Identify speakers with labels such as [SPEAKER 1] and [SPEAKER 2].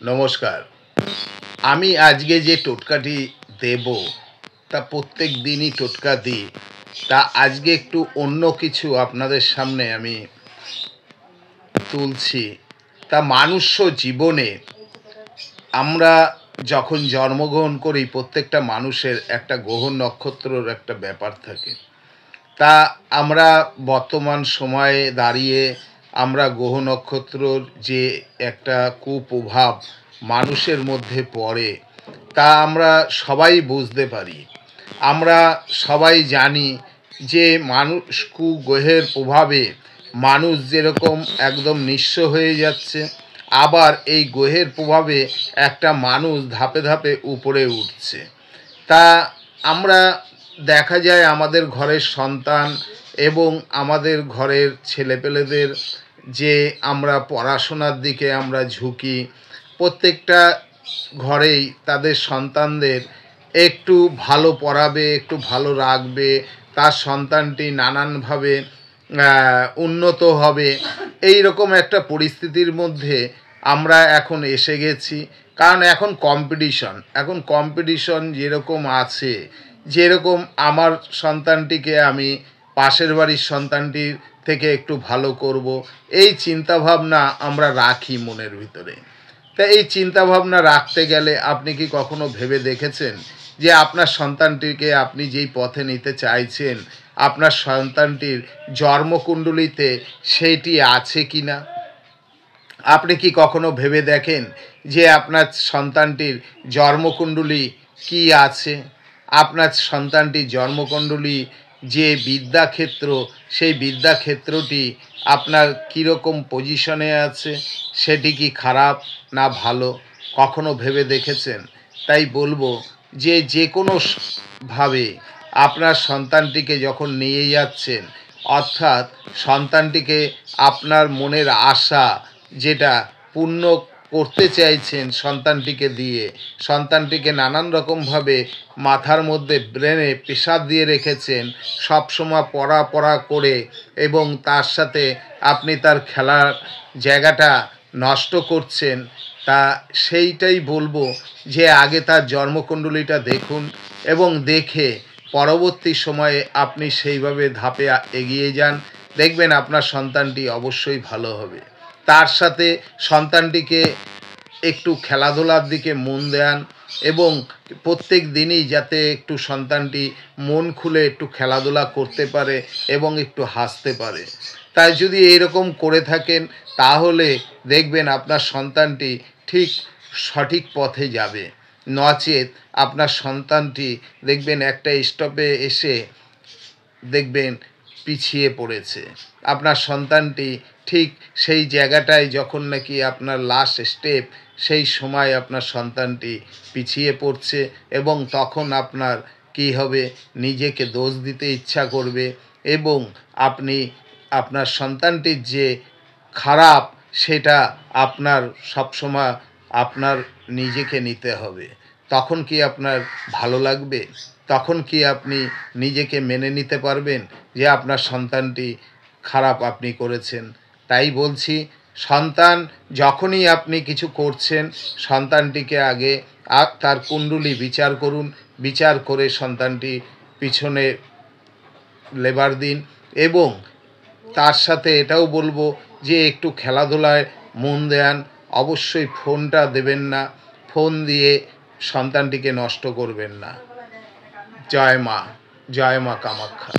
[SPEAKER 1] নমস্কার। আমি আজকে যে টোটকাটি দেব তা প্রত্যেক দিনই টোটকা দিই। তা আজকে একটু অন্য কিছু আপনাদের সামনে আমি তুলছি। তা মানুষ্য জীবনে আমরা যখন জন্মগ্রহণ করি প্রত্যেকটা মানুষের একটা গ্রহ নক্ষত্রর একটা ব্যাপার থাকে। তা আমরা বর্তমান সময়ে দাঁড়িয়ে আমরা গ্রহ নক্ষত্রর যে একটা কুপ্রভাব মানুষের মধ্যে পড়ে তা আমরা সবাই বুঝতে পারি। আমরা সবাই জানি যে মানুষ কুগ্রহের প্রভাবে মানুষ যেরকম একদম নিঃস্ব হয়ে যাচ্ছে, আবার এই গ্রহের প্রভাবে একটা মানুষ ধাপে ধাপে উপরে উঠছে। তা আমরা দেখা যায় আমাদের ঘরের সন্তান এবং আমাদের ঘরের ছেলেপেলেদের যে আমরা পড়াশোনার দিকে আমরা ঝুঁকি, প্রত্যেকটা ঘরেই তাদের সন্তানদের একটু ভালো পড়াবে, একটু ভালো রাখবে, তার সন্তানটি নানানভাবে উন্নত হবে, এই রকম একটা পরিস্থিতির মধ্যে আমরা এখন এসে গেছি। কারণ এখন কম্পিটিশন যেরকম আছে, যেরকম আমার সন্তানটিকে আমি পাশের বাড়ির সন্তানটির থেকে একটু ভালো করব, এই চিন্তাভাবনা আমরা রাখি মনের ভিতরে। তা এই চিন্তাভাবনা রাখতে গেলে আপনি কি কখনো ভেবে দেখেছেন যে আপনার সন্তানটিকে আপনি যেই পথে নিতে চাইছেন, আপনার সন্তানটির জন্মকুণ্ডলিতে সেইটি আছে কি না? আপনি কি কখনো ভেবে দেখেন যে আপনার সন্তানটির জন্মকুণ্ডলী কি আছে? আপনার সন্তানটির জন্মকুণ্ডলী যে বিদ্যাক্ষেত্র, সেই বিদ্যাক্ষেত্রটি আপনার কীরকম পজিশনে আছে, সেটি কি খারাপ না ভালো, কখনো ভেবে দেখেছেন? তাই বলবো যে যে কোনো ভাবে আপনার সন্তানটিকে যখন নিয়ে যাচ্ছেন, অর্থাৎ সন্তানটিকে আপনার মনের আশা যেটা পূর্ণ করতে চাইছেন সন্তানটিকে দিয়ে, সন্তানটিকে নানান রকমভাবে মাথার মধ্যে ব্রেনে প্রেশার দিয়ে রেখেছেন, সবসময় পড়া করে, এবং তার সাথে আপনি তার খেলার জায়গাটা নষ্ট করছেন। তা সেইটাই বলবো যে আগে তার জন্মকুণ্ডলীটা দেখুন, এবং দেখে পরবর্তী সময়ে আপনি সেইভাবে ধাপে এগিয়ে যান। দেখবেন আপনার সন্তানটি অবশ্যই ভালো হবে। তার সাথে সন্তানটিকে একটু খেলাধুলার দিকে মন দেন, এবং প্রত্যেক দিনই যাতে একটু সন্তানটি মন খুলে একটু খেলাধুলা করতে পারে এবং একটু হাসতে পারে। তাই যদি এইরকম করে থাকেন, তাহলে দেখবেন আপনার সন্তানটি ঠিক সঠিক পথে যাবে। নচেত আপনার সন্তানটি দেখবেন একটা স্টপে এসে দেখবেন পিছিয়ে পড়েছে। আপনার সন্তানটি ঠিক সেই জায়গাটায় যখন নাকি আপনার লাস্ট স্টেপ, সেই সময় আপনার সন্তানটি পিছিয়ে পড়ছে, এবং তখন আপনার কী হবে, নিজেকে দোষ দিতে ইচ্ছা করবে, এবং আপনি আপনার সন্তানটির যে খারাপ সেটা আপনার সবসময় আপনার নিজেকে নিতে হবে। তখন কি আপনার ভালো লাগবে? তখন কি আপনি নিজেকে মেনে নিতে পারবেন যে আপনার সন্তানটি খারাপ আপনি করেছেন? তাই বলছি, সন্তান যখনই আপনি কিছু করছেন, সন্তানটিকে আগে তার কুণ্ডলী বিচার করুন। বিচার করে সন্তানটি পিছনে লেবার দিন, এবং তার সাথে এটাও বলবো যে একটু খেলাধুলায় মন দেন। অবশ্যই ফোনটা দেবেন না, ফোন দিয়ে সন্তানটিকে নষ্ট করবেন না। জয় মা, জয় মা কামাখ্যা।